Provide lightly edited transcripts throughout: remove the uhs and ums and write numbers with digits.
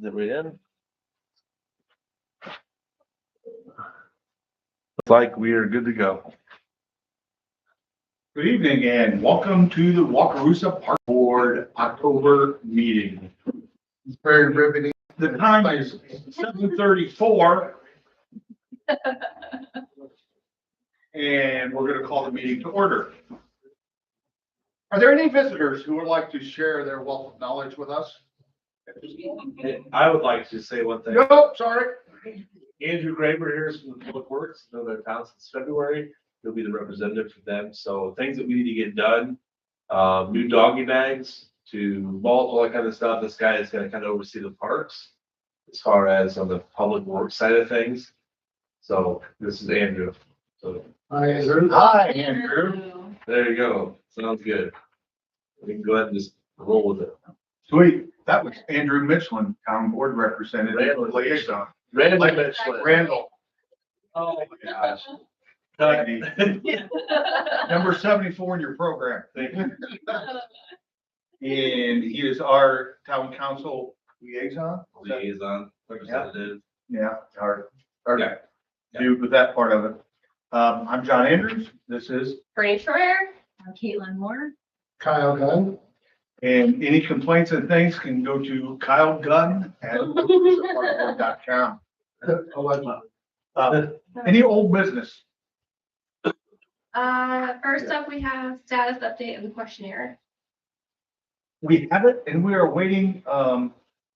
Then we in. Looks like we are good to go. Good evening and welcome to the Wakarusa Park Board October meeting. It's very riveting. The time is 7:34. And we're going to call the meeting to order. Are there any visitors who would like to share their wealth of knowledge with us? I would like to say one thing. Nope, sorry. Andrew Graber here is from the Public Works, known their town since February. He'll be the representative for them. So things that we need to get done, new doggy bags to mulch, all that kind of stuff. This guy is gonna kind of oversee the parks as far as on the public works side of things. So this is Andrew. So Hi, Andrew. Hi, Andrew. there you go. Sounds good. We can go ahead and just roll with it. Sweet. That was Andrew Michelin, Town Board Representative, Randall. liaison. Randall. Oh my gosh. Cut. Number 74 in your program. Thank you. And he is our town council liaison. Liaison, representative. Yeah, our Yeah. dude with that part of it. I'm John Andrews. This is, Bernie Schreier. I'm Caitlin Moore. Kyle Gunn. and any complaints and things can go to Kyle Gunn at wakarusaparkboard.com. Any old business? First up, we have status update of the questionnaire. We have it and we are waiting,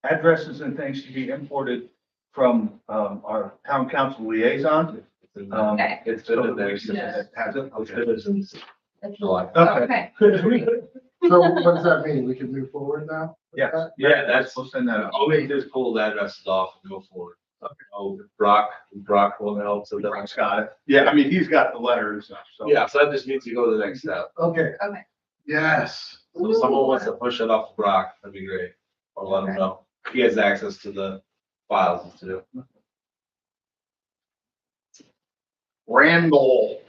addresses and things to be imported from, our town council liaison. Okay. It's been in there since. Has it? It's been since July. Okay. Okay. So what does that mean? We can move forward now? Yes. Yeah, that's, We'll send that out. all we do is pull the addresses off and go forward. Oh, Brock will help, so that. Brock's got it. Yeah, I mean, he's got the letter and stuff, so. Yeah, so that just means you go to the next step. Okay. Okay. Yes. So if someone wants to push it off to Brock, that'd be great. Or let him know. He has access to the files too. Randall,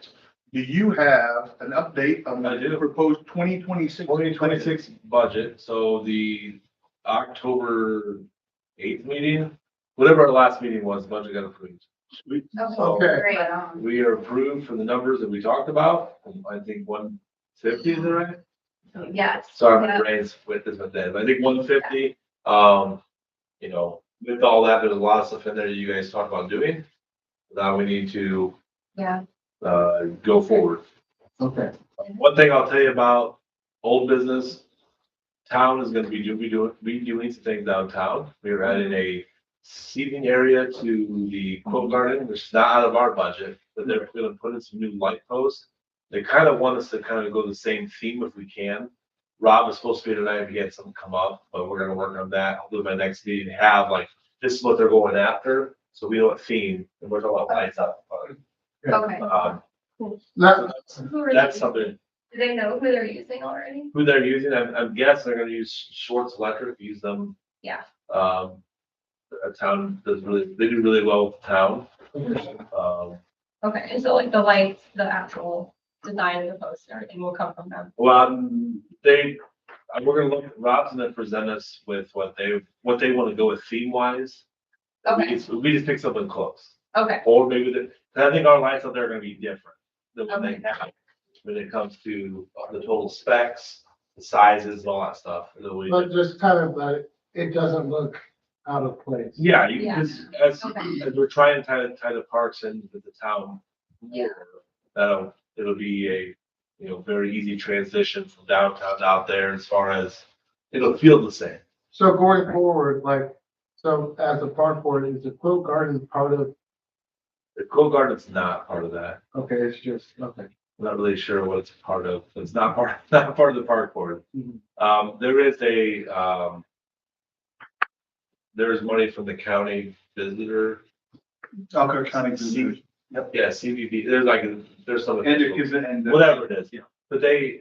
do you have an update on I do. the Proposed 2026. 2026 budget, so the October 8th meeting, whatever our last meeting was, the budget got approved. Sweet. Okay. Great. We are approved for the numbers that we talked about. I think 150, is that right? Yes. Sorry, Yeah. my brain's with this one day, but I think 150. You know, with all that, there's a lot of stuff in there you guys talked about doing. Now we need to, Yeah. go forward. Okay. One thing I'll tell you about old business, town is gonna be doing some things downtown. We're adding a seating area to the Quilt Garden, which is not out of our budget, but they're gonna put in some new light posts. They kind of want us to kind of go the same theme if we can. Rob is supposed to be tonight if he had something come up, but we're gonna work on that. I'll do my next meeting, have like, this is what they're going after, so we know what theme, and we're talking about lights up. Okay. Now, Who are That's they? something, Do they know who they're using already? who they're using, I'm guessing they're gonna use Schwartz Electric, use them. Yeah. A town does really, they do really well with the town. Okay, and so like the lights, the actual design of the post and everything will come from them. Well, we're gonna look, Rob's gonna present us with what they wanna go with theme wise. Okay. We just pick something close, Okay. or maybe I think our lights out there are gonna be different than what they Okay. have. When it comes to the total specs, the sizes and all that stuff. but just kind of like, it doesn't look out of place. Yeah, Yeah. as Okay. we're trying to tie the parks in with the town. Yeah. It'll be a, very easy transition from downtown to out there as far as, it'll feel the same. So going forward, like, so as a park board, is the Quilt Garden part of, The Quilt Garden's not part of that. okay, it's just, okay. I'm not really sure what it's part of. It's not part of the park board. Mhm. There is there's money from the county visitor. Elko County. Visitors. Yeah, CVB, there's some. And it gives it, and. Whatever it is, yeah. But they,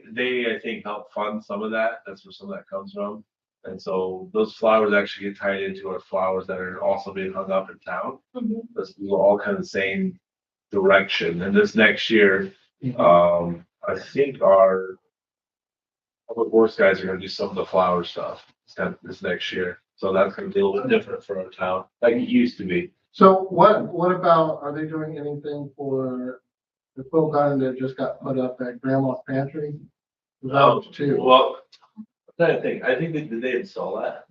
I think, help fund some of that. That's where some of that comes from. And so those flowers actually get tied into our flowers that are also being hung up in town. Mhm. That's all kind of the same direction. And this next year, I think our public works guys are gonna do some of the flower stuff this next year. So that's gonna be a little bit different for our town, like it used to be. So what about, are they doing anything for the quilt garden that just got put up at Grandma's Pantry? That was too. Well, I think did they install that?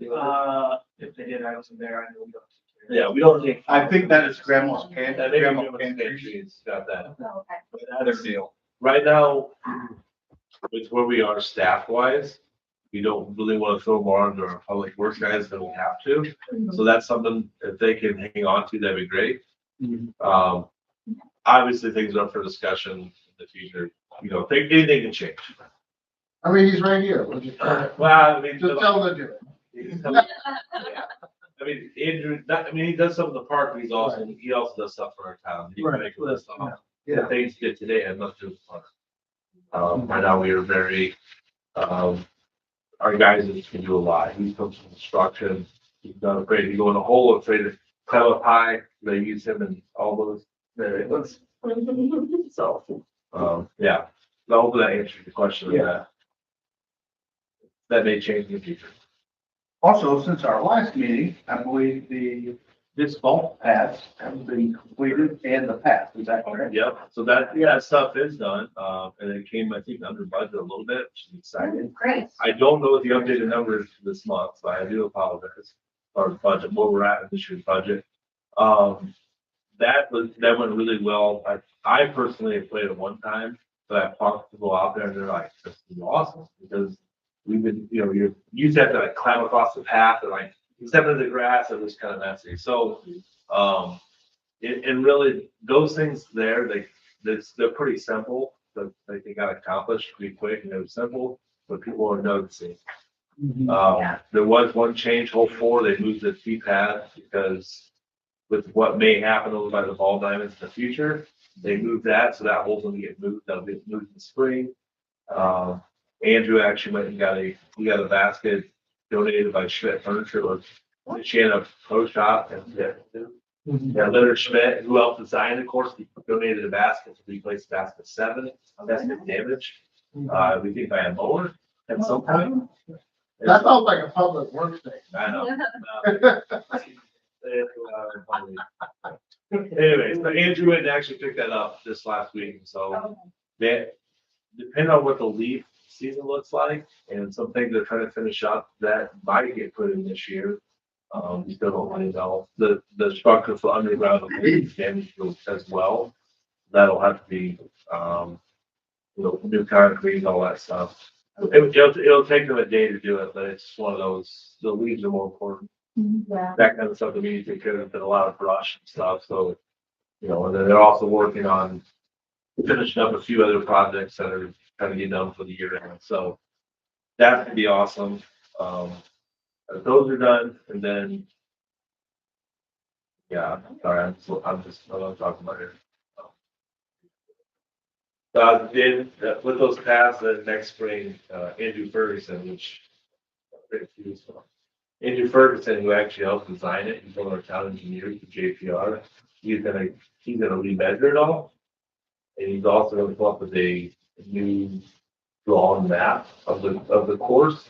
If they did, I wasn't there, I know we don't. Yeah, we don't think. I think that is Grandma's Pantry. That maybe Grandma's Grandma's Pantry. Pantry's got that. Oh, okay. But other deal. Right now, with where we are staff wise, we don't really want to throw more under our public works guys than we have to. So that's something if they can hang on to, that'd be great. Obviously, things are up for discussion in the future. You know, anything can change. I mean, he's right here. We'll just tell him, Well, I mean, just tell him to do it. I mean, Andrew, he does some of the park, but he also does stuff for our town. He can make a list of the things he did today and let's do the park. Right now we are very, our guys can do a lot. He's done some construction. He's not afraid to go in a hole, afraid to climb up high. They use him in all those areas. So, yeah, so hopefully that answers your question. Yeah. That may change in the future. Also, since our last meeting, I believe the disc golf paths have been completed and the path, is that correct? Yep, so that stuff is done, and it came, I think, under budget a little bit, which is exciting. Great. I don't know what the updated number is for this month, so I do apologize for the budget, where we're at in this year's budget. That went really well. I personally have played it one time, but I've talked to people out there and they're like, this is awesome, because we've been, you used to have to like climb across the path and like step into the grass, it was kind of messy. So, and really those things there, they're pretty simple, but they got accomplished pretty quick and it was simple, but people are noticing. Yeah. There was one change, hole 4, they moved the tee pad because with what may happen over by the ball diamonds in the future, they moved that, so that hole's gonna get moved, that'll get moved in the spring. Andrew actually went and we got a basket donated by Schmidt Furniture, or she had a pro shop and Leonard Schmidt, who helped design, of course, he donated a basket to replace basket 7, that's been damaged. We think by a mower at some point. That sounds like a public works thing. I know. Anyways, but Andrew had actually picked that up this last week, so that, depending on what the leaf season looks like, and some things they're trying to finish up, that might get put in this year. We still don't really know. The structure for underground will be damaged as well. That'll have to be, new concrete and all that stuff. It'll take them a day to do it, but it's one of those, the leaves are more important. Yeah. That kind of stuff that we need to take care of, and a lot of brush and stuff, so, and then they're also working on finishing up a few other projects that are kind of getting done for the year end, so that would be awesome. Those are done, and then, yeah, sorry, I'm talking about here. Then with those paths, next spring, Andrew Ferguson, Andrew Ferguson, who actually helped design it, he's one of our town engineers for JPR. He's gonna remeasure it all. And he's also gonna come up with a new drawn map of the course.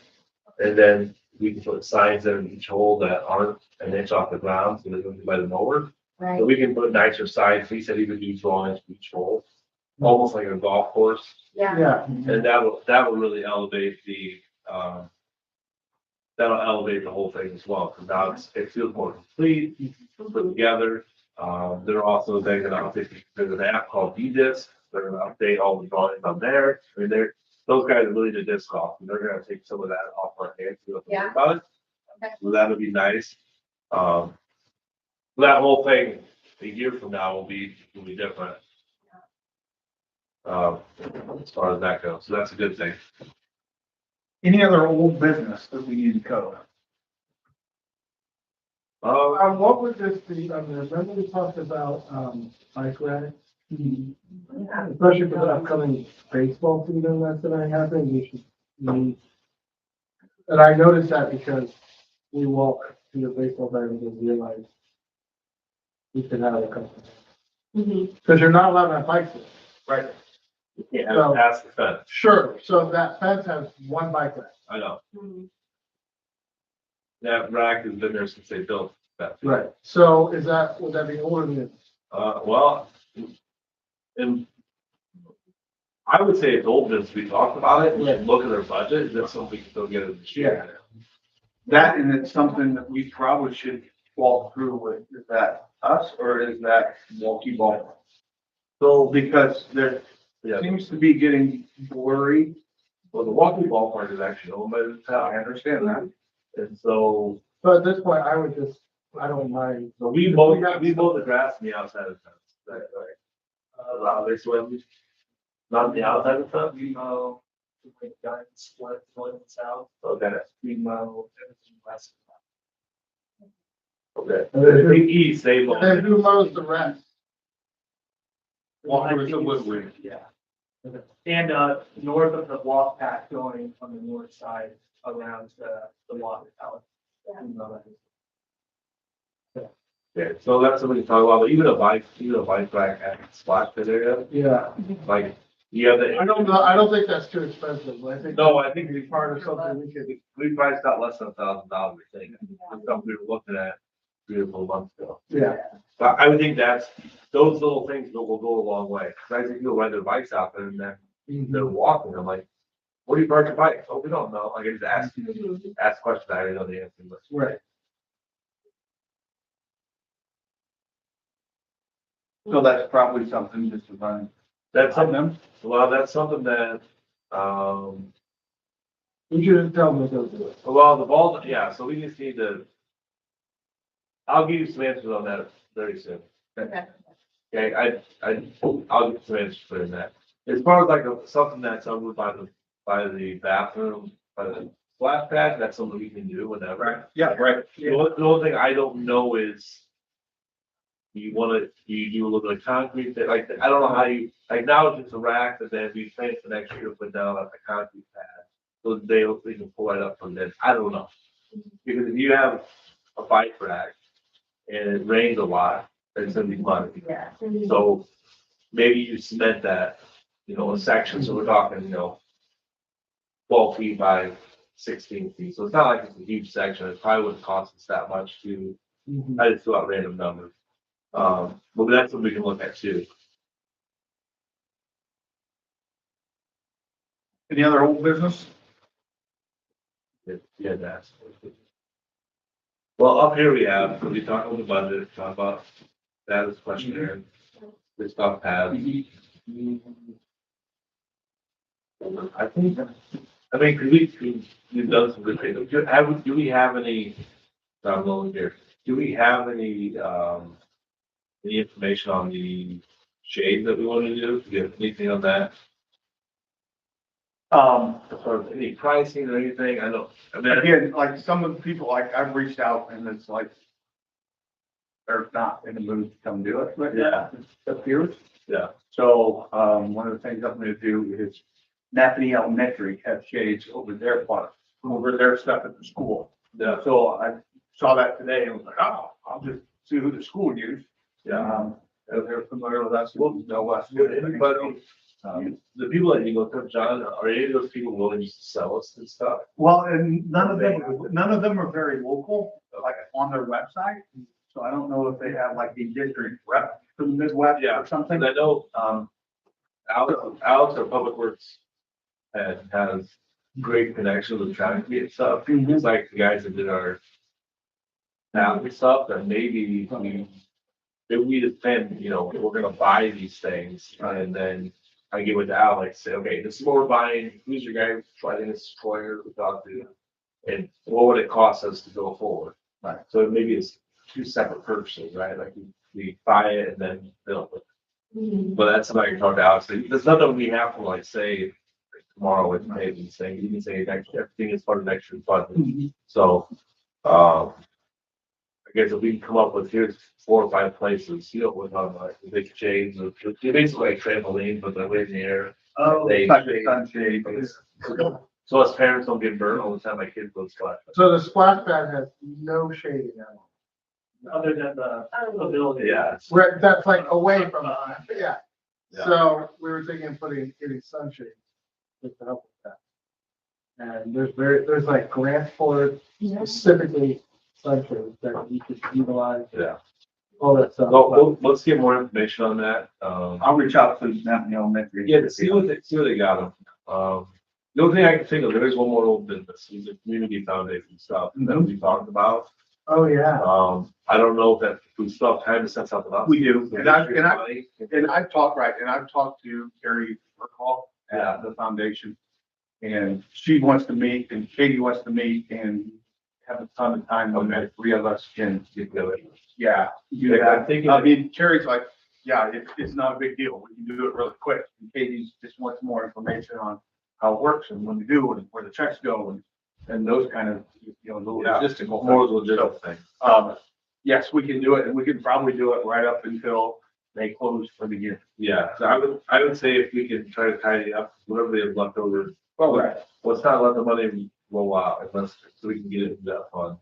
And then we can put signs in each hole that aren't an inch off the ground, so they're gonna be by the mower. Right. So we can put nicer signs. He said he would do drawings for each hole, almost like a golf course. Yeah. Yeah. And that will really elevate that'll elevate the whole thing as well, because now it feels more complete, put together. They're also, they're gonna update, there's an app called D-Disc, they're gonna update all the drawings on there. I mean, those guys are really the disc golf, and they're gonna take some of that off our hands. Yeah. About it. Okay. So that'll be nice. That whole thing, a year from now will be different. As far as that goes, so that's a good thing. Any other old business that we need to cover? What would this be, remember we talked about, bike ride? Especially for the upcoming baseball season that's gonna happen, we should, and I noticed that because we walk to the baseball diamond and realize we could have a couple. Because you're not allowed to have bikes there. Right. You So- can't pass the fence, Sure, so that fence has one bike rack. I know. That rack has been there since they built that. Right, so would that be older than? Well, and I would say it's old business. We talked about it. We should look at their budget. Is that something we can still get it this year? That, and it's something that we probably should walk through with, is that us or is that Milwaukee Ball? So, because there Yeah. seems to be getting blurry. Well, the Walkie Ballpark is actually owned by the I town. understand that. And so, So at this point, I don't mind. so we mow the grass on the outside of the fence. Right. Allow this one, not on the outside of the fence. We mow, like guns, split, north and south, Okay, we mow everything west. okay. And then I who- think east, they mow. And then who mows the rest? Well, there was a woodwind. Yeah. And, north of the walk path going on the north side around the water tower. Yeah. We mow that. Okay, so that's something to talk about, but even a bike rack at splash pit area, Yeah, like, you have the. I don't know, I don't think that's too expensive, I think. No, I think It'd be part of something we could. we priced out less than $1,000, I think. That's something we were looking at 3 or 4 months ago. Yeah. But I would think those little things will go a long way. Cause I think people ride their bikes out there and then they're walking. I'm like, where do you park your bike? Oh, we don't know. I can just ask questions. I already know the answer, but. Right. So that's probably something just to run. That's on something, them. well, that's something that, We should tell them to do it. well, the ball, yeah, so we just need to. I'll give you some answers on that very soon. Okay. Okay, I'll get some answers for that. As far as like something that's over by the bathroom, by the splash pad, that's something we can do whenever. Yeah, right. The only thing I don't know is, you do a little bit of concrete, that, like, I don't know how you, like, now it's just a rack, but then if you plan for next year to put down like a concrete pad, so they can pull it up from this, I don't know. Because if you have a bike rack and it rains a lot, it's gonna be muddy. Yeah. So maybe you cement that, a section, so we're talking, 12 feet by 16 feet. So it's not like it's a huge section. It probably wouldn't cost us that much to, I just threw out random numbers. But that's what we can look at too. Any other old business? Yeah, that's. Well, up here we have, we talk about the budget, talk about status questionnaire, this stuff has. I think, I mean, 'cause we've done some good things. Do we have any, I'm going here, do we have any information on the shade that we want to do? Do you have anything on that? Or any pricing or anything? I mean, Again, like some of the people, like I've reached out and it's like, they're not in the mood to come do it, but Yeah. it appears. yeah, So, one of the things I'm gonna do is Napanee Elementary has shades over their part, over their stuff at the school. yeah, So I saw that today and was like, oh, I'll just see who the school used. yeah. If they're familiar with us, we'll know us. Would anybody, the people that you looked up, John, are any of those people willing to sell us this stuff? Well, and none of them are very local, like on their website. So I don't know if they have like a district rep for the Midwest Yeah, or something. And I know, Alex, our Public Works has great connections with traffic and stuff. It's like the guys that did our and stuff, that maybe we defend, we're gonna buy these things and then I get with Alex, say, okay, this is what we're buying. Who's your guy? I think it's Troyer we talked to. And what would it cost us to go forward? Right. So maybe it's 2 separate purchases, right? Like we buy it and then build it. But that's something I can talk to Alex. There's nothing we have to like say like, tomorrow with maybe saying, you can say everything is part of next year's budget. So, I guess if we can come up with, here's 4 or 5 places, we're talking about the big shades, or basically like trampoline, but they're in the air. Oh, They- like a sunshade. So us parents don't get burned all the time, my kids go splash. So the splash pad has no shading on it. Other than the ability. Yeah, it's- Where, that's like away from, yeah. Yeah. So we were thinking of getting sunshade. Just to help with that. And there's like grants for it specifically centered that you could utilize, Yeah. all that stuff. Let's get more information on that. I'll reach out to Mountain Elementary. Yeah, see what they got them. The only thing I can think of, there is one more old business, is the community foundation stuff that we talked about. Oh, yeah. I don't know if that, if we still have time to set something up. We do, and I've talked to Carrie Burkholz at the foundation. And she wants to meet, and Katie wants to meet, and have a ton of time when the three of us can get together. Yeah. I'm thinking, I mean, Carrie's like, yeah, it's not a big deal. We can do it really quick. And Katie's just wants more information on how it works and when to do and where the checks go and those kind of, little Yeah, logistical. more things. legitimate thing. Yes, we can do it, and we can probably do it right up until they close for the year. Yeah, so I would say if we can try to tidy up whatever they have left over, Well, right. let's not let the money roll out unless, so we can get it into that fund,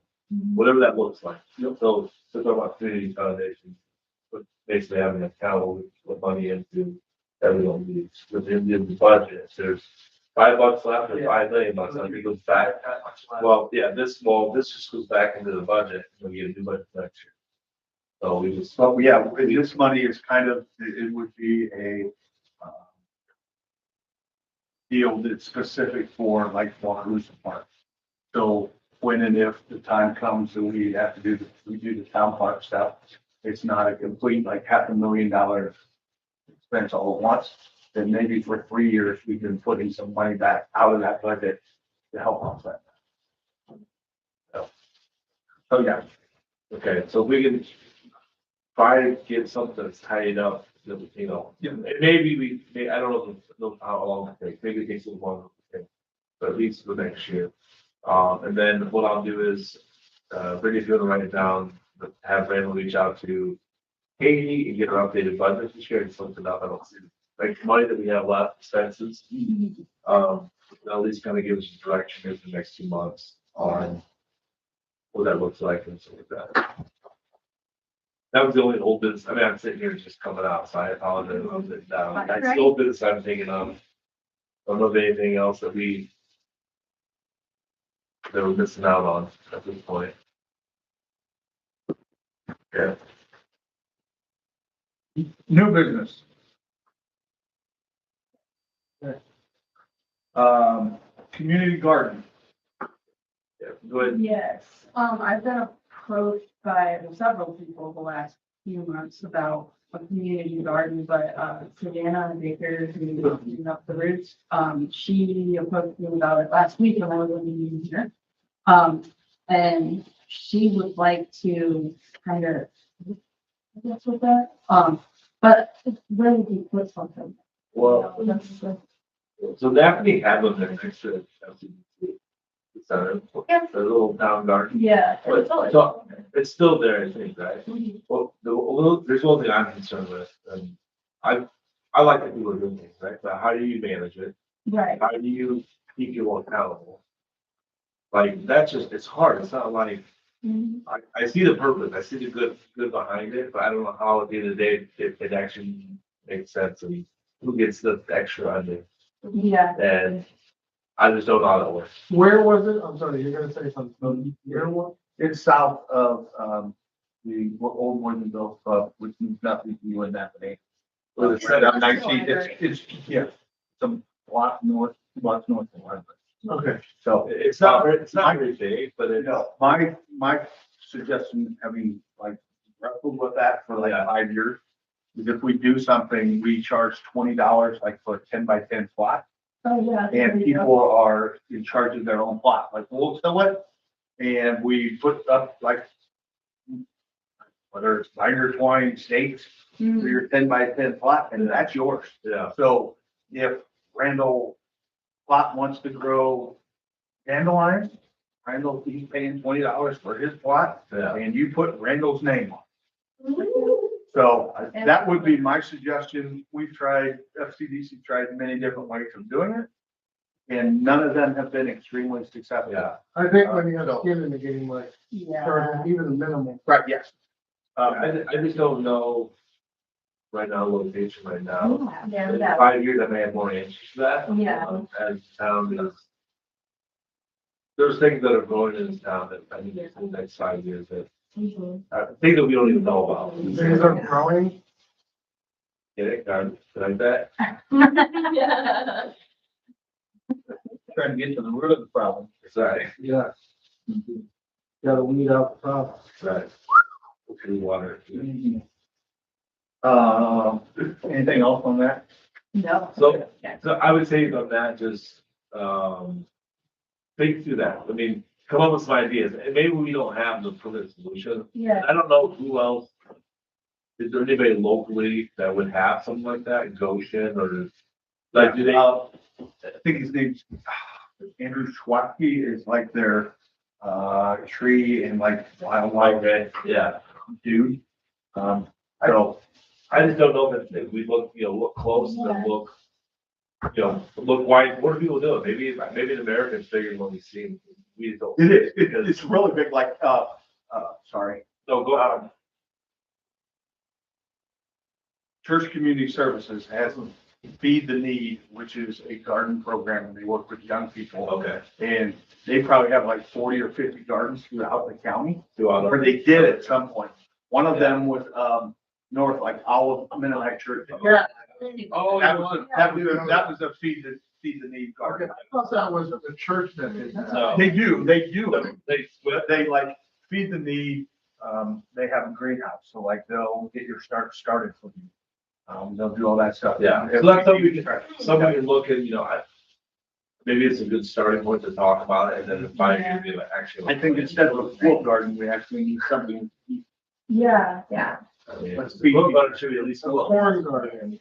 whatever that looks like. So, talk about community foundation, but basically having an account where we put money into everyone needs, within the budget, there's $5 left or 5 million bucks, I think it goes back. Well, yeah, this just goes back into the budget, and we get a new budget next year. So we just, But yeah, this money is kind of, it would be a deal that's specific for like Waterloo Park. So when and if the time comes that we have to do, we do the town park stuff, it's not a complete like $500,000 expense all at once. Then maybe for 3 years, we've been putting some money back out of that budget to help offset. So yeah, okay, so if we can try to get something that's tied up, that we, Yeah. and maybe I don't know how long it takes, maybe it takes a little longer, but at least for next year. And then what I'll do is, Brittany, if you want to write it down, but have Randall reach out to Katie and get her updated budget, and share something up, I don't see, like, money that we have left, expenses. At least kind of give us direction in the next 2 months on what that looks like and stuff like that. That was the only old business, I mean, I'm sitting here just coming out, so I apologize, I'm sitting down. That's the old business I'm thinking of. Don't know of anything else that we're missing out on at this point. Yeah, new business. Community garden. yeah, go ahead. Yes, I've been approached by several people the last few months about a community garden, but, Savannah Baker, who's opening up the roots, she approached me about it last week and I was in here. And she would like to kind of, I guess with that, but where would you put something? Well, That's the- so Daphne had one there next to the center, the little town garden. Yeah. But, so, it's still there, I think, right? Well, there's one thing I'm concerned with, and I like that people are doing things, right? But how do you manage it? Right. How do you keep people accountable? Like, that's just, it's hard. It's not like, Mhm. I see the purpose, I see the good behind it, but I don't know how at the end of the day, it actually makes sense and who gets the extra on it. Yeah. And I just don't know how that works. Where was it? I'm sorry, you're gonna say something. Where was? It's south of, the old Woodinville Club, which means nothing to you in that name. Well, It's right on 19, it's, yeah, some block north, 2 blocks north of Hardwick. Okay. So, It's not very big, but you it's, know, my suggestion, having like wrestled with that for like Yeah. 5 years, is if we do something, we charge $20 like for a 10x10 plot. Oh, yeah. And people are in charge of their own plot, like we'll till it. And we put up like, whether it's 9 or 20 stakes for Mhm. your 10x10 plot, and that's yours. yeah, So if Randall plot wants to grow dandelions, Randall, he's paying $20 for his plot, yeah. and you put Randall's name on. So that would be my suggestion. We've tried, FCDC tried many different ways of doing it. And none of them have been extremely successful. Yeah. I think when you have skin in the game, like, Yeah. or even a minimum. Right, yes. I just don't know right now, location right now. Yeah, In that, 5 years, I may have more answers to that. Yeah. As town is there's things that are growing in this town that I think in the next 5 years that, Mhm. things that we don't even know about. Things are growing. Get it, guys, like that? Yeah. Trying to get to the root of the problem. Right, Yeah. Gotta weed out the problem. right. Clean water. Anything else on that? No. So, so I would say on that, just, think through that. I mean, come up with some ideas, and maybe we don't have the permanent solution. Yeah. I don't know who else. Is there anybody locally that would have something like that in Goshen or? Like, do they? I think his name's Andrew Schwatsky is like their, tree and like wildlife Okay, yeah. dude. So I just don't know if we look, look close and look, look wide. What are people doing? Maybe the Americans figure when we see them, we just don't. it is, Because, it's really big, like, sorry. no, go on. Church Community Services has Feed the Need, which is a garden program, and they work with young people. Okay. And they probably have like 40 or 50 gardens throughout the county, Do all or they did at some point. One of them was, north, like Olive Mennonite Church. Yeah. Oh, That was a Feed the Need garden. Okay, I thought that was the church that did that. No. They do. They split. They like Feed the Need, they have a greenhouse, so like they'll get your started for you. They'll do all that stuff. Yeah, so that's something we can look at, maybe it's a good starting point to talk about it, and then in 5 years, we actually. I think instead of a full garden, we actually need something. Yeah. I mean, Let's be- what about it should be at least a little. Corn garden.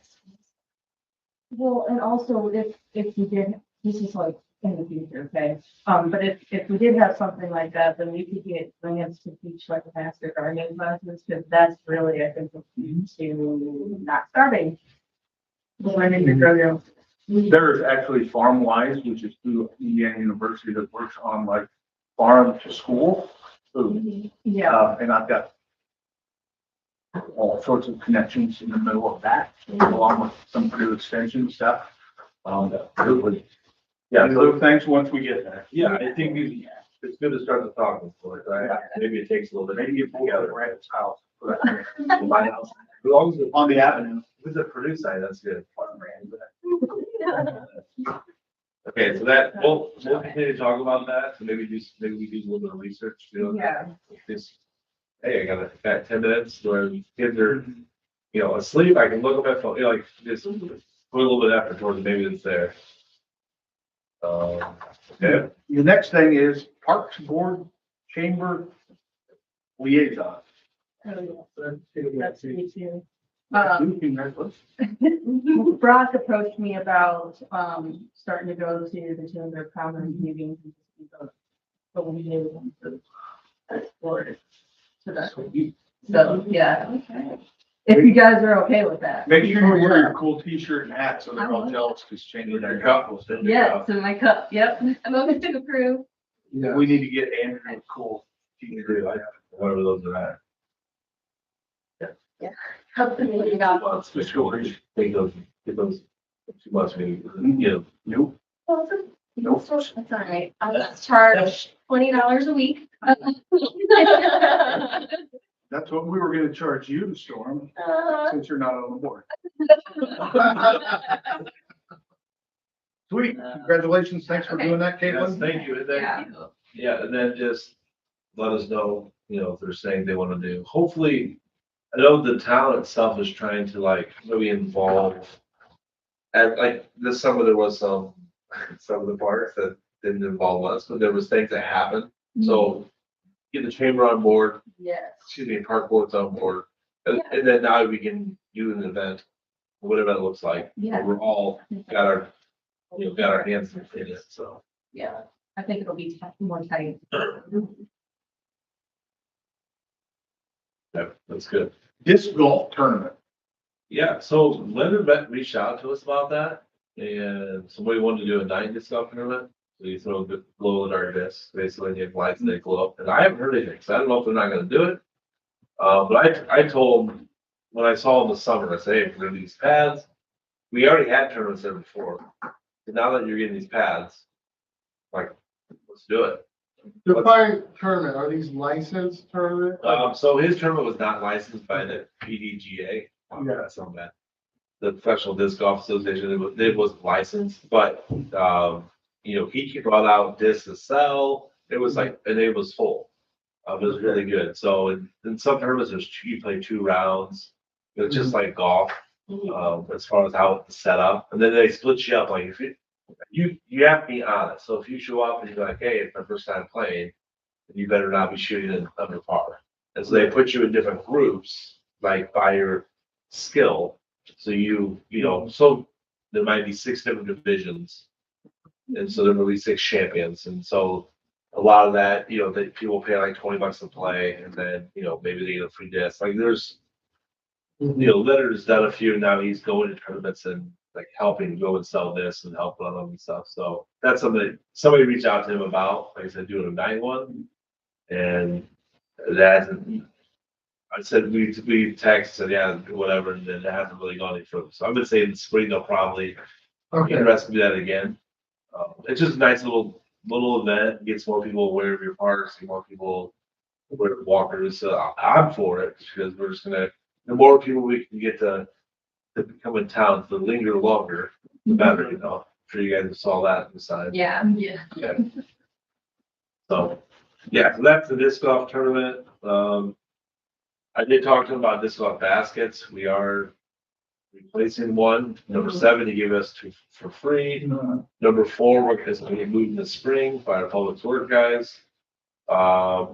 Well, and also if we did, this is like in the future, okay? But if we did have something like that, then we could get grants to teach like master gardening classes, because that's really, I think, the key to not starving. Learning to grow your own. There's actually Farm Wise, which is through Indiana University that works on like farm to school food. Yeah, And I've got all sorts of connections in the middle of that, along with some Purdue Extension stuff. Yeah, And so, those things, once we get there. yeah, I think it's good to start the talking for it, right? Maybe it takes a little bit. Maybe you pull together at his house. My house. As long as On the avenue. with the Purdue side, that's good. Okay, so that, we'll continue to talk about that, so maybe we do a little bit of research, yeah. Just, hey, I got 10 minutes where kids are, asleep, I can look at my phone, like, just put a little bit of effort towards it, maybe it's there. Okay, The next thing is Parks Board Chamber Liaison. That's me too. Congratulations. Brock approached me about, starting to go to the Chamber of Commerce meetings. But we knew them for it. So that's, so, yeah. Okay. If you guys are okay with that. Make sure you wear your cool t-shirt and hat so they're all jealous because changing their cup. Yeah, it's in my cup, yep. I'm open to approve. Yeah. We need to get Andrew a cool t-shirt. whatever those are at. Help the meeting out. Months, for sure. Take those, get those, too much, maybe, Nope. That's all right. I'll just charge $20 a week. That's what we were gonna charge you to storm, since you're not on the board. Sweet, congratulations, thanks for doing that, Yes, Caitlin. thank you, and then, yeah, and then just let us know, if they're saying they wanna do, hopefully, I know the town itself is trying to like, maybe involve. And like this summer, there was some of the parks that didn't involve us, but there was things that happened, so. Get the chamber on board, Yes. park boards on board, and then now we can do an event, whatever that looks like. Yeah. We're all got our hands in it, so. Yeah, I think it'll be more tight. That's good. Disc golf tournament. Yeah, so Linda reached out to us about that, and somebody wanted to do a night disc golf tournament. So you throw the glow in the dark discs, basically, and you have lights and they glow up. And I haven't heard anything, so I don't know if they're not gonna do it. But I told them, when I saw them this summer, I said, hey, if we're gonna do these pads, we already had tournaments there before. And now that you're getting these pads, like, let's do it. Define tournament, are these licensed tournament? So his tournament was not licensed by the PDGA. Yeah. That's on that. The Professional Disc Golf Association, it was licensed, but, he brought out discs to sell. It was like, and it was full. It was really good. So in some tournaments, you play 2 rounds. It's just like golf, as far as how it's set up. And then they split you up. Like if you have to be honest. So if you show up and you're like, hey, it's my first time playing, then you better not be shooting in under par. And so they put you in different groups, like by your skill. So so there might be 6 different divisions. And so there will be 6 champions. And so a lot of that, that people pay like $20 to play, and then, maybe they get a free disc. Like there's, Leonard's done a few, now he's going to tournaments and like helping go and sell this and help run them and stuff. So that's something that somebody reached out to him about, like I said, doing a night one. And that, I said, we texted, said, yeah, whatever, and then it hasn't really gone any further. So I'm gonna say in the spring, they'll probably Okay, interested in that again. It's just a nice little event, gets more people aware of your parks, get more people aware of walkers. So I'm for it because we're just gonna, the more people we can get to come in town, to linger longer, the better, I'm sure you guys saw that on the side. Yeah. Yeah. Yeah. So that's the disc golf tournament. I did talk to him about disc golf baskets. We are replacing one. Number 7, he gave us 2 for free. Number 4, we're going to be moved in the spring by our public work guys.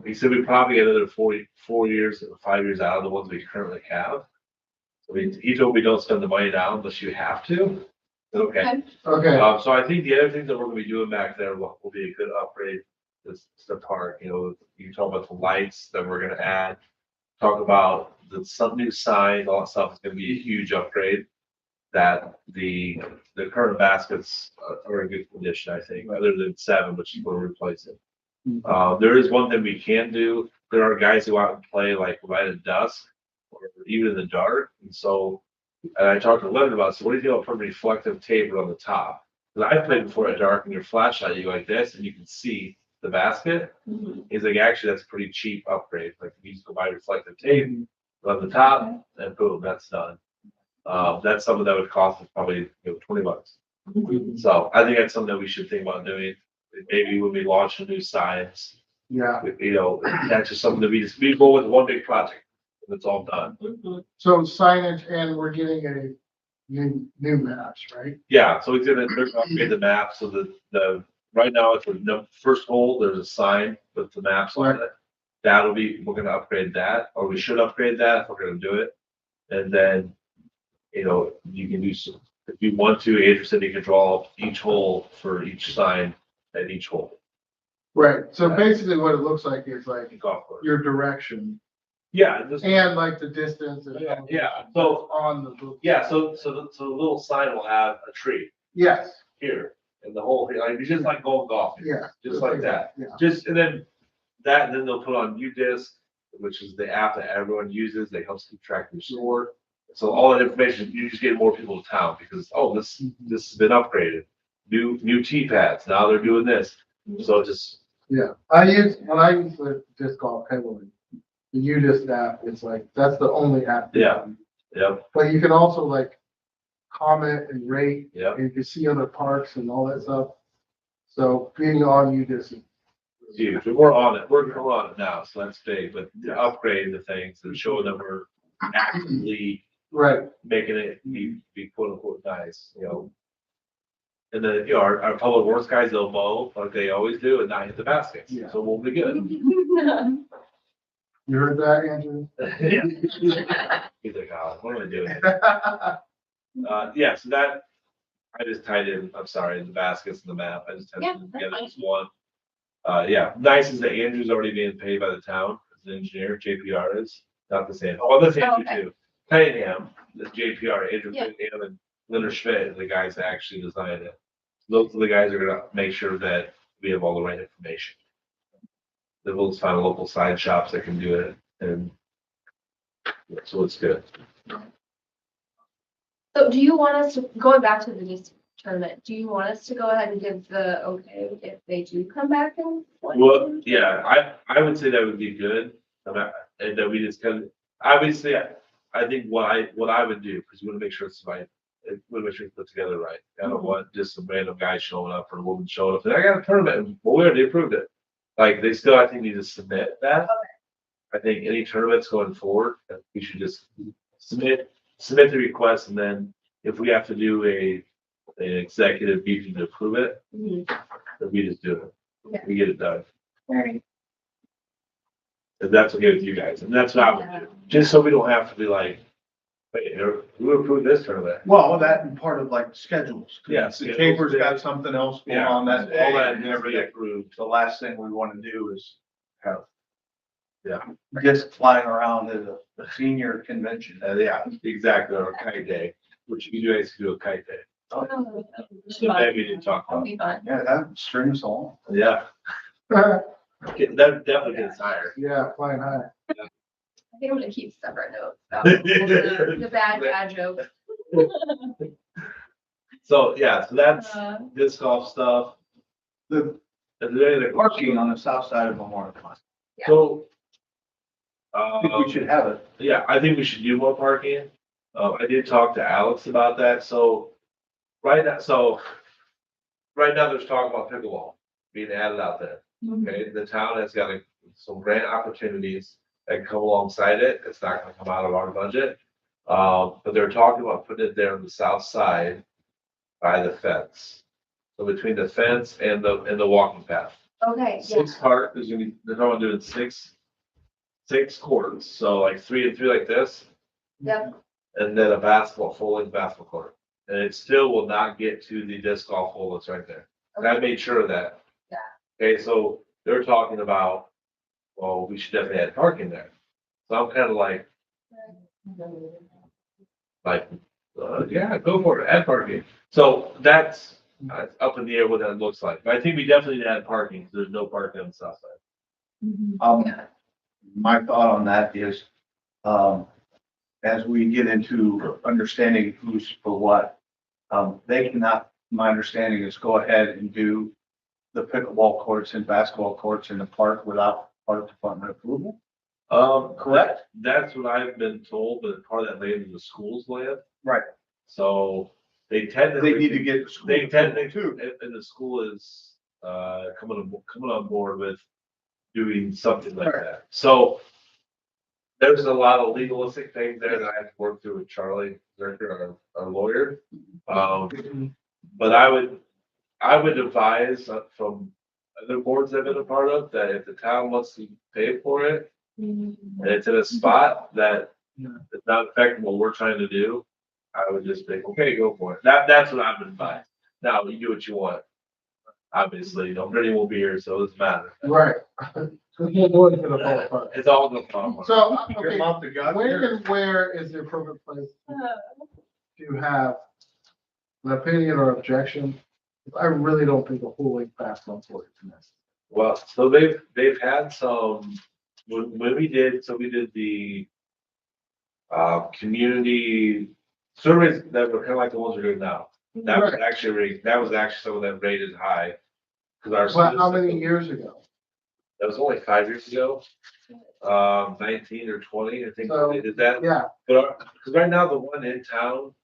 He said we probably get another 4 years, 5 years out of the ones we currently have. So he told me don't spend the money now unless you have to. Okay. okay, So I think the other thing that we're gonna be doing back there will be a good upgrade to the park. You talk about the lights that we're gonna add. Talk about some new signs, all that stuff is gonna be a huge upgrade. That the current baskets are in good condition, I think, other than 7, which is what we're replacing. There is one thing we can do. There are guys who out and play like right at dusk or even in the dark. And I talked to Leonard about, so what do you think about putting reflective tape on the top? Because I played before at dark and your flashlight, you go like this and you can see the basket. He's like, actually, that's a pretty cheap upgrade. Like you just go buy reflective tape on the top and boom, that's done. That's something that would cost us probably $20. So I think that's something that we should think about doing. Maybe when we launch a new signs, yeah. that's just something that we go with one big project. And it's all done. So signage, and we're getting a new maps, right? Yeah, so he's gonna upgrade the map. So the right now it's the first hole, there's a sign with the maps on it. We're gonna upgrade that, or we should upgrade that if we're gonna do it. And then, you can do some, if you want to, Andrew said you can draw each hole for each sign at each hole. Right, so basically what it looks like is like Golf course. your direction Yeah, and like the distance. And yeah. So on the book. yeah, so the little sign will have a tree Yes, here and the whole, like it's just like going golfing. yeah. Just like that. Yeah, And then they'll put on UDisc, which is the app that everyone uses. They help keep track of your score. So all that information, you just get more people to town because this has been upgraded. New tee pads. Now they're doing this. So just yeah. When I use the disc golf heavily, the UDisc app is like, that's the only app. Yeah. Yep. But you can also like comment and rate. Yep. And you can see other parks and all that stuff. So being on UDisc. is Huge. And we're on it. We're on it now, so that's big. But upgrading the things and showing that we're actively Right, making it be quote unquote nice, And then our public works guys, they'll mow like they always do and not hit the baskets. Yeah. So we'll be good. you heard that, Andrew? Yeah. He's like, oh, what am I doing? So that I just tied in, I'm sorry, the baskets and the map. I just tied them Yeah, together that's as one. Nice is that Andrew's already being paid by the town as an engineer. JPR is not the same. Oh, that's Andrew okay. too. Cunningham, the JPR, Andrew Yeah. Cunningham and Leonard Schmidt, the guys that actually designed it. Those are the guys that are gonna make sure that we have all the right information. Then we'll just find local sign shops that can do it, and so it's good. So do you want us to, going back to the tournament, do you want us to go ahead and give the okay if they do come back in? Well, yeah, I would say that would be good. And that we just kind of, obviously, I think what I would do, because we want to make sure it's right. We want to make sure it's put together right. I don't want just some random guy showing up or a woman showing up. And I got a tournament. And, well, we already approved it. Like they still, I think, need to submit that. I think any tournaments going forward, we should just submit the request, and then if we have to do an executive meeting to approve it, Mhm. then we just do it. Yeah. We get it done. Right. If that's okay with you guys, and that's what I would do, just so we don't have to be like, wait, who approved this tournament? Well, that and part of like schedules. 'Cause Yeah, The schedules, chamber's yeah. got something else going Yeah, on that day. all that and never get approved. The last thing we want to do is have. Yeah. Just flying around at a senior convention. Yeah, exactly, or a kite day, which you guys could do a kite day. Oh, So maybe we didn't talk That'll about, be fun. Yeah, that string us along. yeah, that definitely gets higher. Yeah, flying high. I think I'm gonna keep separate notes about the bad dad jokes. So, yeah, so that's Uh, disc golf stuff. The Is there any other parking on the south side of Memorial Park. So. I think we should have it. Yeah, I think we should do more parking. I did talk to Alex about that, right now there's talk about pickleball being added out there. Okay, the town has got some grant opportunities that come alongside it. It's not gonna come out of our budget. But they're talking about putting it there on the south side by the fence. So between the fence and the walking path. Okay, yeah. Six part, there's gonna be, they're talking about doing six courts, so like 3 and 3 like this, Yep. and then a full-length basketball court. And it still will not get to the disc golf hole that's right there. And I made sure of that. Yeah. Okay, so they're talking about, well, we should definitely add parking there. So I'm kind of like, yeah, go for it, add parking. So that's up in the air what that looks like. But I think we definitely need to add parking, because there's no parking on the south side. Yeah. My thought on that is, as we get into understanding who's for what, they cannot, my understanding is go ahead and do the pickleball courts and basketball courts in the park without park department approval. Correct. That's what I've been told, but part of that land is the school's land. Right. So they technically. They need to get the school They technically, approval too. and the school is, coming on board with doing something like that. So there's a lot of legalistic things there that I have to work through with Charlie Zerker, our lawyer. But I would advise from other boards I've been a part of, that if the town wants to pay for it, and it's in a spot that is not affecting what we're trying to do, I would just think, okay, go for it. That's what I've been advised. Now, you do what you want. Obviously, Brittany will be here, so it doesn't matter. Right. So you're going to the ballpark. It's all the fun. So, Your okay, mouth to God. when and where is the appropriate place to have an opinion or objection? I really don't think a whole length basketball court is necessary. Well, so they've had some, when we did the community surveys that were kind of like the ones we're doing now. That was actually some of them rated high. Cause our. Well, how students- many years ago? That was only 5 years ago, 19 or 20, I think So, they did that. Yeah, But, cause right now the one in town,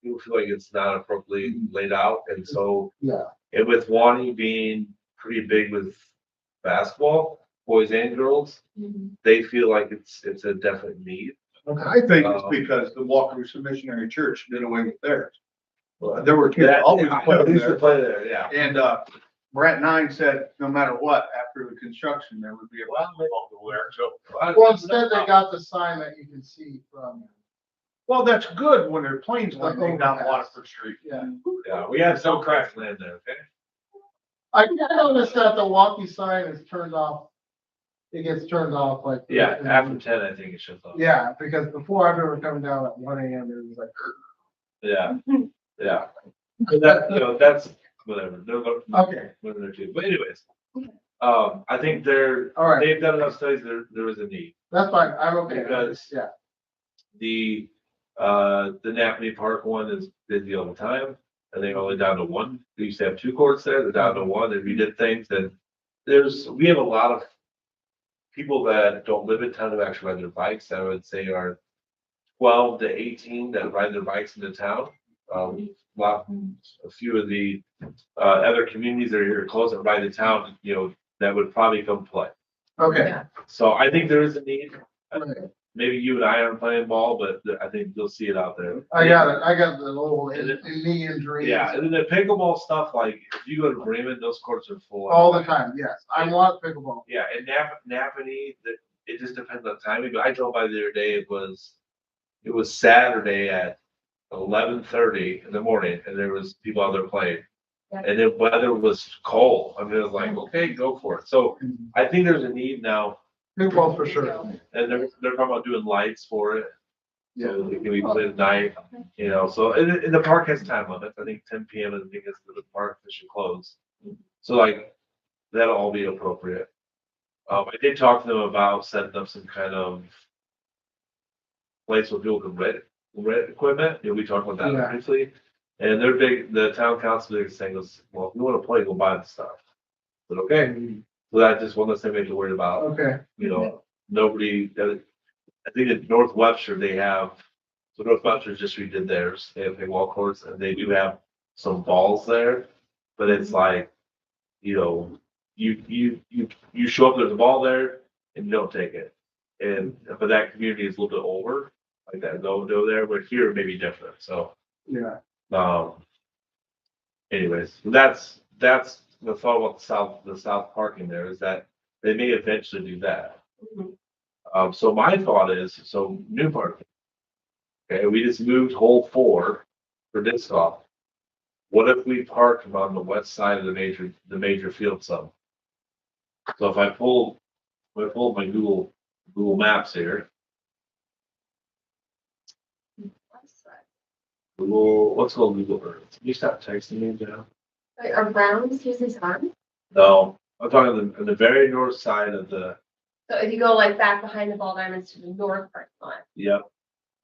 people feel like it's not appropriately laid out, and so. yeah. And with Wani being pretty big with basketball, boys and girls, they feel like it's a definite need. I think it's because the Walker Missionary Church did away with theirs. There were kids That- always I playing used to there. play there, yeah. And, Brett Nine said, no matter what, after the construction, there would be a basketball goal there, so. Well, instead they got the sign that you can see from, Well, that's good when their planes went going down Waterford Street. yeah. Yeah, we have some craft land there, okay? I noticed that the walkie sign is turned off. It gets turned off like. Yeah, after 10, I think it shuts off. Yeah, because before I remember coming down at 1 AM, it was like. Yeah, yeah. But that, that's whatever. Okay, One or two. But anyways, I think all right, they've done enough studies. There is a need. that's fine, I'm okay. Because- Yeah, The Napanee Park one is busy all the time. and they're only down to one. We used to have two courts there, they're down to one, and we did things, and we have a lot of people that don't live in town who actually ride their bikes, I would say are 12 to 18 that ride their bikes into town. A few of the other communities that are here close that ride to town, that would probably come play. Okay. Yeah. So I think there is a need. Right. Maybe you and I aren't playing ball, but I think you'll see it out there. I got it. I got the little knee injury. Yeah, and then the pickleball stuff, like if you go to Bremen, those courts are full. All the time, yes. I want pickleball. Yeah, and Napanee, it just depends on timing, but I drove by the other day, it was Saturday at 11:30 in the morning, and there was people out there playing. Yeah. And the weather was cold, I mean, it was like, okay, go for it. So I think there's a need now, Pickleball for sure. and they're talking about doing lights for it. So it can be played at night, so, and the park has time limits, I think 10 PM is because the park should close. So like, that'll all be appropriate. I did talk to them about setting up some kind of place where people can rent equipment, we talked about that Yeah. briefly. And the town council biggest thing was, well, if you wanna play, go buy the stuff. But okay, so that's just one less thing we have to worry about. Okay. Nobody, I think at North Webster, so North Webster just redid theirs, they have pickleball courts, and they do have some balls there, but it's like, you show up, there's a ball there, and you don't take it. But that community is a little bit older, like that, go there, but here it may be different, so, Yeah. anyways, that's the thought about the south parking there, is that they may eventually do that. So my thought is, new parking. Okay, we just moved hole 4 for disc golf. What if we park on the west side of the major field some? So if I pull my Google Maps here, let's go Google Earth. Can you stop texting me now? Wait, are Browns using sun? No, I'm talking on the very north side of the, So if you go like back behind the ball diamonds to the north parking lot. yep.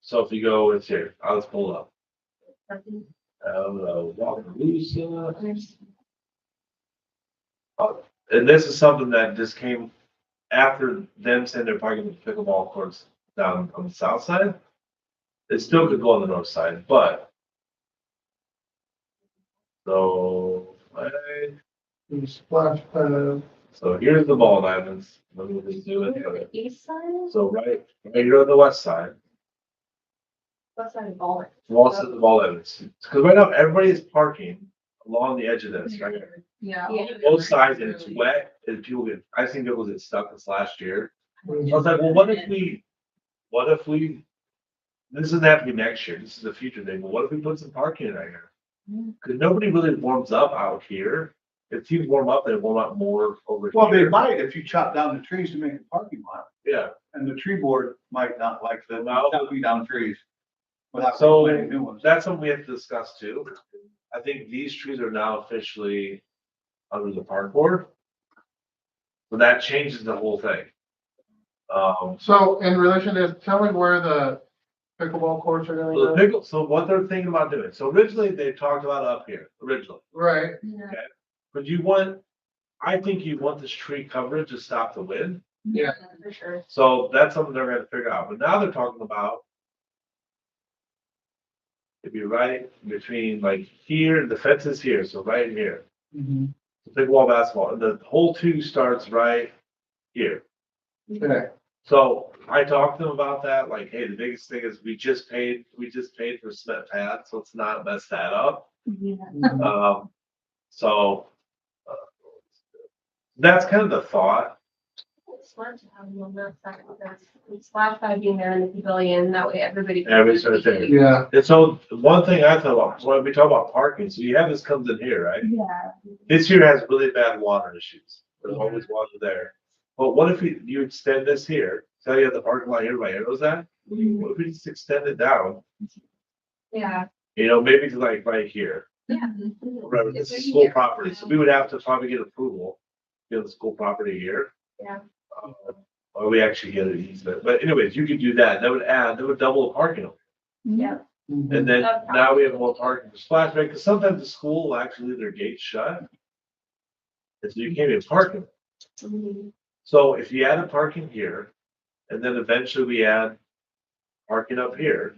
So if you go, it's here, I'll just pull it up. Wakarusa. And this is something that just came after them saying they're parking the pickleball courts down on the south side. It still could go on the north side, but. So, Splash pad. so here's the ball diamonds. Let me just do it. The east side? So right here on the west side, West side of ball. wall says the ball diamonds. Because right now everybody is parking along the edge of this, right here. Yeah. Both sides, and it's wet, and I've seen people get stuck this last year. I was like, well, what if we, this doesn't have to be next year, this is a future thing, but what if we put some parking in right here? Cause nobody really warms up out here. If you warm up, they warm up more over Well, they here. might if you chop down the trees to make a parking lot, Yeah, and the tree board might not like the No. chopping down trees. Without So- planting new ones. that's something we have to discuss too. I think these trees are now officially under the park board. So that changes the whole thing. So in relation to, tell me where the pickleball courts are gonna go. So what they're thinking about doing, so originally they talked about up here, originally. Right. But I think you want this tree coverage to stop the wind. Yeah. For sure. So that's something they're gonna figure out. But now they're talking about it'd be right between like here, the fence is here, so right here. Mhm. Pickleball basketball, and the hole 2 starts right here. Okay. So I talked to them about that, like, hey, the biggest thing is we just paid for cement pads, so let's not mess that up. So that's kind of the thought. It's smart to have them on that side because splash pad being there in the pavilion, that way everybody. Everybody's right there. Yeah. And so one thing I thought about, when we talk about parking, so you have this comes in here, right? Yeah. This here has really bad water issues. There's always water there. But what if you extend this here? So you have the parking lot here by arrows at? What if we just extend it down? Yeah. Maybe to like right here. Yeah. Whatever, this is school property, so we would have to probably get approval, the school property here. Yeah. Or we actually get an easement, but anyways, you could do that, that would double the parking. Yeah. And then now we have more parking for splash pad, because sometimes the school will actually leave their gates shut. And so you can't even park them. Mhm. So if you add a parking here, and then eventually we add parking up here,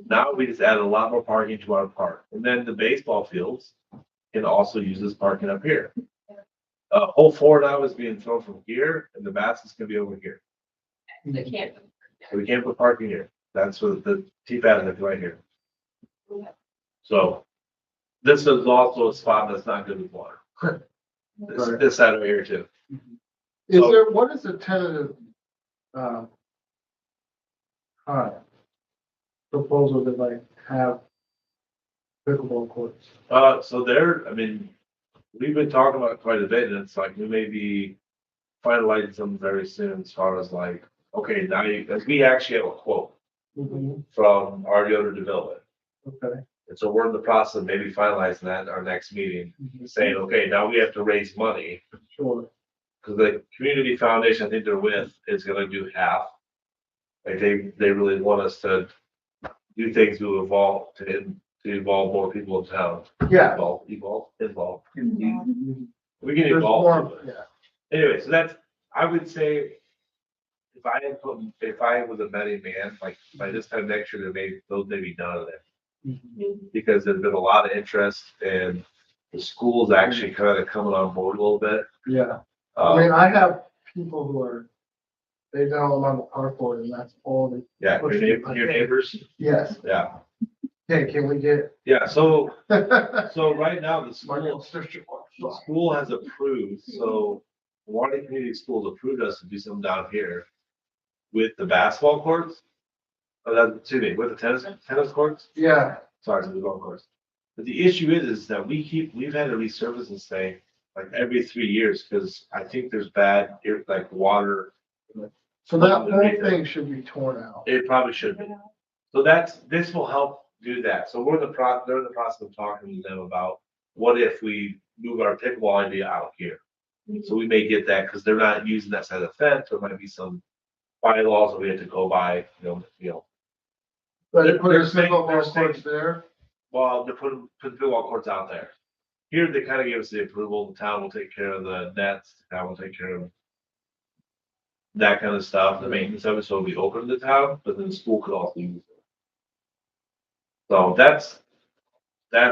now we just add a lot more parking to our park. And then the baseball fields can also use this parking up here. Whole four now is being thrown from here, and the baskets can be over here. They can't. So we can't put parking here. That's what the T-pad is right here. Yeah. So this is also a spot that's not good with water. Right. This side over here too. Is So- there, what is the tentative, proposal to like have pickleball courts? So there, I mean, we've been talking about it quite a bit, and it's like, we may be finalizing some very soon as far as like, okay, now as we actually have a quote from our owner development. Okay. And so we're in the process of maybe finalizing that at our next meeting, saying, okay, now we have to raise money. Sure. Because the community foundation, I think they're with, is gonna do half. Like they really want us to do things to evolve, to involve more people in town. Yeah. Involve. Mhm. We can There's more, evolve. yeah. Anyway, so that's, I would say, if I was a betting man, like by this time next year, those may be done of it. Because there's been a lot of interest and the school's actually kind of coming on board a little bit. Yeah. I mean, Um, I have people who are, they've done them on the park board and that's all they, yeah, your neighbors, yes. yeah, Hey, can we get? yeah, so right now, Market the school has approved, so Warren Community Schools approved us to do something down here with the basketball courts. Excuse me, with the tennis courts, Yeah, sorry, the golf course. But the issue is that we've had to resurface this thing like every 3 years, because I think there's bad, like water. so that whole thing should be torn out. It probably should be. So this will help do that. So they're in the process of talking to them about what if we move our pickleball idea out here. So we may get that, because they're not using that side of the fence, there might be some bylaws that we have to go by, you know. But They're- put they're a saying- single they're ball courts there. Well, they're putting pickleball courts out there. Here, they kind of gave us the approval, the town will take care of the nets, the town will take care of that kind of stuff, the maintenance of it, so it'll be open to the town, but then the school could also use it. So that's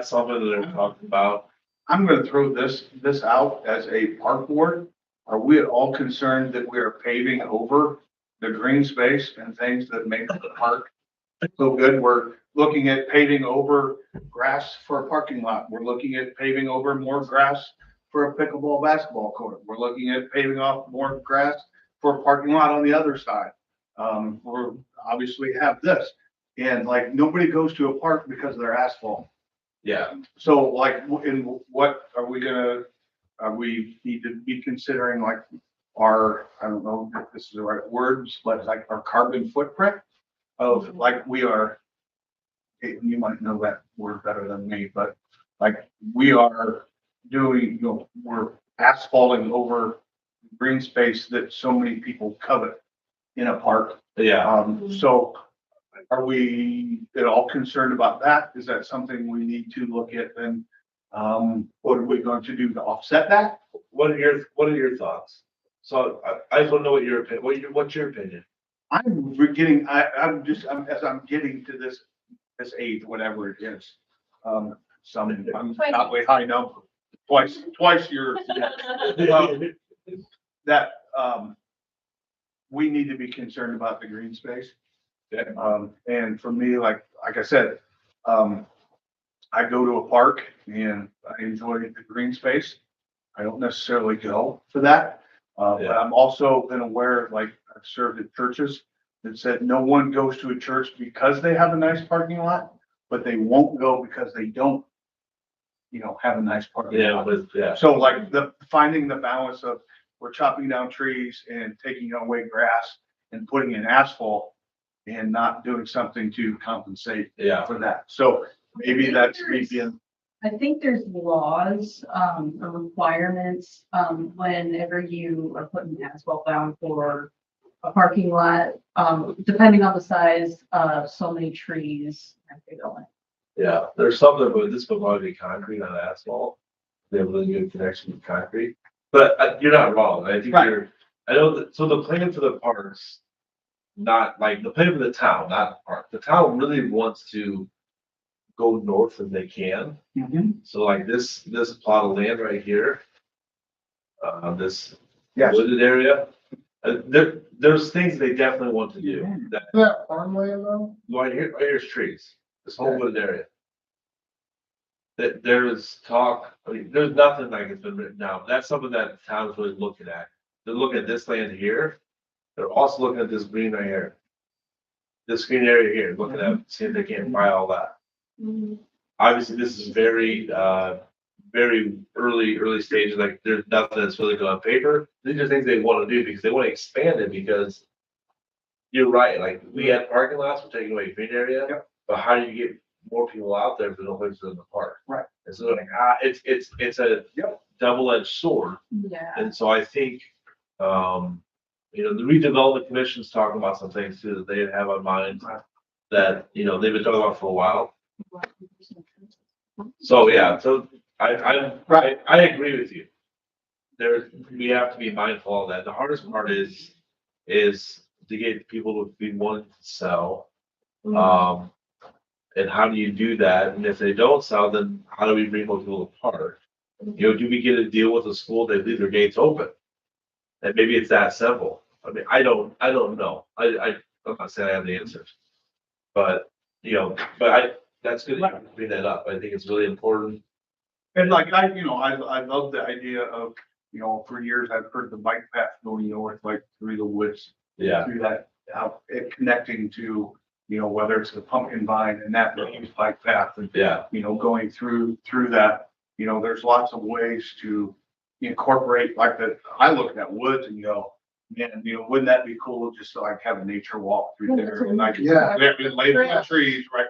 something that they're talking about. I'm gonna throw this out as a park board. Are we at all concerned that we are paving over the green space and things that make the park so good? We're looking at paving over grass for a parking lot. We're looking at paving over more grass for a pickleball basketball court. We're looking at paving off more grass for a parking lot on the other side. We're obviously have this. And like, nobody goes to a park because of their asphalt. Yeah, So like, in what are we need to be considering like our, I don't know if this is the right words, but like our carbon footprint of like we are, you might know that word better than me, but like we are doing, we're asphalting over green space that so many people covet in a park. yeah. So are we at all concerned about that? Is that something we need to look at? And what are we going to do to offset that? What are your thoughts? So I just want to know what your opinion, what's your opinion? I'm as I'm getting to this age, whatever it is. I'm not way high number, twice your, that, we need to be concerned about the green space. And for me, like I said, I go to a park and I enjoy the green space. I don't necessarily go for that. But I'm also been aware, like I've served at churches that said no one goes to a church because they have a nice parking lot, but they won't go because they don't, have a nice parking lot. Yeah. So like finding the balance of we're chopping down trees and taking away grass and putting in asphalt and not doing something to compensate Yeah. for that. So maybe that's me being, I think there's laws, or requirements, whenever you are putting asphalt down for a parking lot, depending on the size, so many trees. I think going. Yeah, there's some that would, this would probably be concrete on asphalt. They have really good connection with concrete, but you're not wrong. I think Right. I know that, so the plan for the parks, not like the plan for the town, not the park. The town really wants to go north if they can. So like this plot of land right here, this Yes. wooded area, there's things they definitely want to do. That, That farmland though? right here's trees, this whole wooded area. That there's talk, I mean, there's nothing like it's been written down. That's something that the town's really looking at. They're looking at this land here. They're also looking at this green right here. This green area here, looking at, see if they can't buy all that. Mhm. Obviously, this is very, very early stages, like there's nothing that's really going on paper. These are things they want to do because they want to expand it because you're right, like we had parking lots, we're taking away green area. Yep. But how do you get more people out there if there's no places in the park? Right. And so like, it's a Yep. double-edged sword. Yeah. And so I think, the redevelopment commission's talking about some things too that they have on mind that, they've been talking about for a while. So, yeah, so I agree with you. We have to be mindful of that. The hardest part is to get people to be willing to sell. And how do you do that? And if they don't sell, then how do we bring those people apart? Do we get a deal with the school? They leave their gates open. And maybe it's that simple. I mean, I don't know. I'm not saying I have the answers. But, that's good that you bring that up. I think it's really important. And like, I love the idea of, for years I've heard the bike path going north, like through the woods. Yeah. Through that, it connecting to, whether it's the pumpkin vine and that huge bike path and, Yeah. going through that, there's lots of ways to incorporate like that. I look at woods and go, man, wouldn't that be cool just to like have a nature walk through there and like, Yeah. lay the trees, right,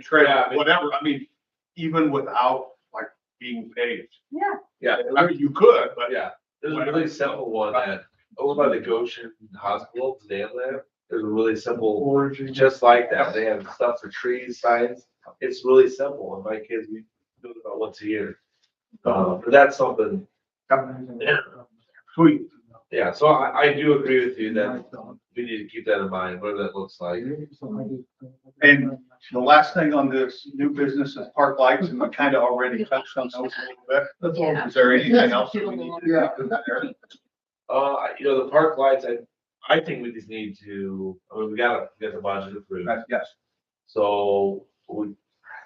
trail, Yeah. whatever. I mean, even without like being paved. Yeah. I mean, you could, but Yeah. There's a really simple one that over by the Goshen Hospital, the dam there. There's a really simple, Origin. just like that. They have stuff for trees, signs. It's really simple. And my kids, we do it about once a year. But that's something, sweet. yeah. So I do agree with you that we need to keep that in mind, whatever that looks like. And the last thing on this new business is park lights, and we kind of already touched on those a little bit. That's all. Yeah. Is there anything else that we need to do? Yeah. The park lights, I think we just need to, I mean, we gotta get the budget approved. Yes, So I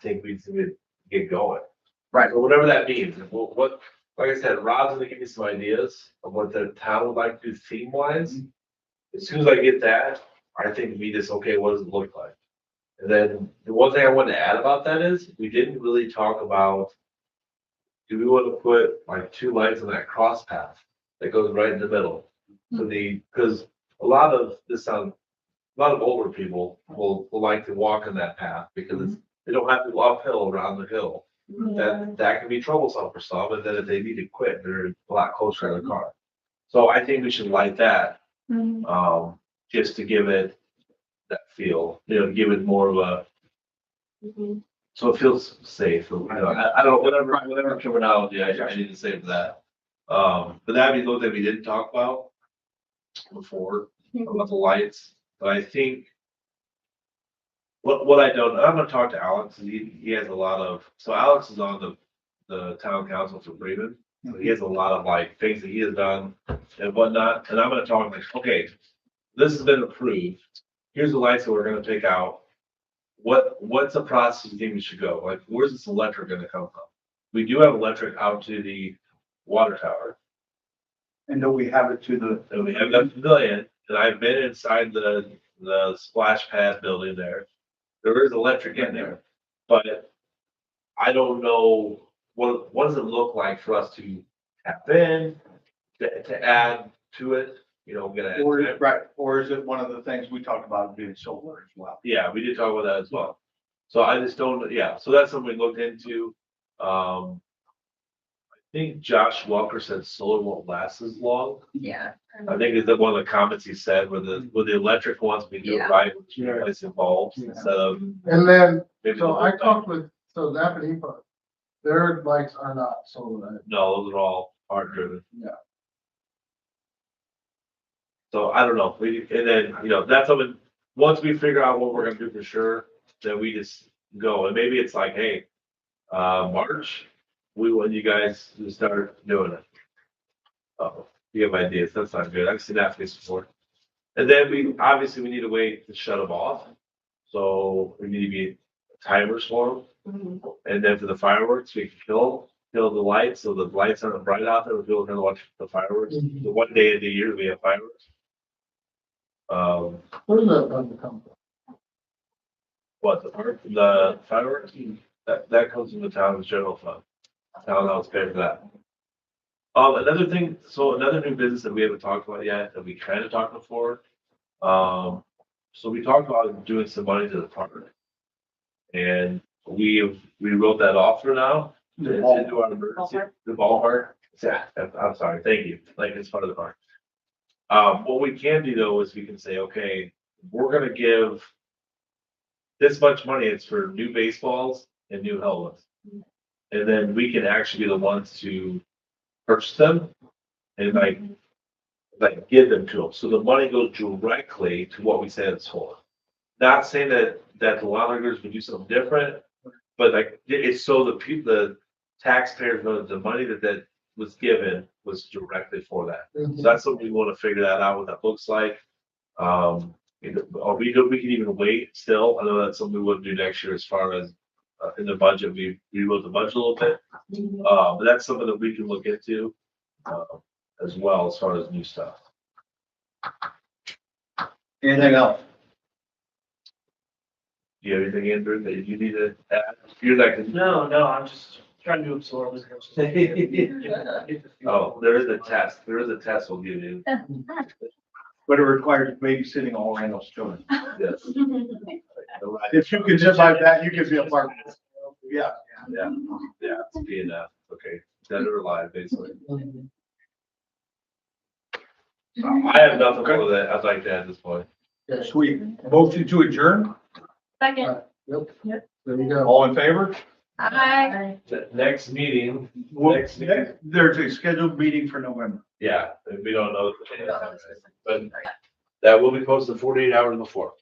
think we just need to get going. Right. So whatever that means, what, like I said, Rob's gonna give me some ideas of what the town would like to do theme wise. As soon as I get that, I think we just, okay, what does it look like? And then the one thing I wanted to add about that is, we didn't really talk about, do we want to put like 2 lights on that cross path that goes right in the middle? So because a lot of older people will like to walk on that path because they don't have to go uphill around the hill. That can be troublesome for some, and then if they need to quit, they're a lot closer to their car. So I think we should light that, just to give it that feel, give it more of a, so it feels safe. I don't, whatever terminology I need to say for that. But that'd be something we didn't talk about before, about the lights, but I think what I don't, I'm gonna talk to Alex, and he has a lot of, so Alex is on the town council for Bremen. So he has a lot of like things that he has done and whatnot, and I'm gonna talk like, okay, this has been approved. Here's the lights that we're gonna take out. What's the process you think we should go? Like, where's this electric gonna come from? We do have electric out to the water tower. and do we have it to the? And we have that pavilion, and I've been inside the splash pad building there. There is electric in there, but I don't know, what does it look like for us to tap in, to add to it, get Or, a. right, or is it one of the things we talked about being solar as well? Yeah, we did talk about that as well. So I just don't, yeah, so that's something we looked into. think Josh Walker said solar won't last as long. Yeah. I think it's one of the comments he said, with the electric ones, we do it Yeah. right, which Yeah. replace bulbs Yeah. instead of And then, maybe. so I talked with, so Zappa, their lights are not solar. No, those are all hard driven. Yeah. So I don't know, and then, that's something, once we figure out what we're gonna do for sure, then we just go, and maybe it's like, hey, March, we want you guys to start doing it. Oh, you have ideas, that's not good, I've seen that face before. And then we need a way to shut them off, so we need to be timers for them. And then for the fireworks, we can kill the lights, so the lights aren't bright out there, people can watch the fireworks. Mhm. The one day of the year we have fireworks. Where's that going to come from? What, the fireworks? That comes from the town's general fund. Town house pay for that. Another thing, so another new business that we haven't talked about yet, that we kind of talked before. So we talked about doing some money to the park. And we wrote that off for now. It's into our emergency, the ballpark. Yeah, I'm sorry, thank you, like it's part of the park. What we can do though is we can say, okay, we're gonna give this much money, it's for new baseballs and new helmets. And then we can actually be the ones to purchase them and like give them to them. So the money goes directly to what we said it's for. Not saying that the Wildlanders would do something different, but like, it's so the taxpayers know that the money that was given was directly for that. So that's something we want to figure that out, what that looks like. Or we can even wait still. I know that's something we would do next year as far as in the budget, we rewrote the budget a little bit. But that's something that we can look into as well as far as new stuff. Anything else? Do you have anything, Andrew, that you need to add? You're like, No, I'm just trying to absorb it. oh, there is a test. There is a test we'll give you. But it requires babysitting all Randall's children. Yes. If you can just like that, you can be a part of it. Yeah. Yeah, it's being okay, dead or alive, basically. I have nothing more that I'd like to add at this point. Sweet. Motion to adjourn? Second. Yep. There you go. All in favor? Hi. The next meeting, There's a scheduled meeting for November. yeah, we don't know, but that will be posted 48 hours before.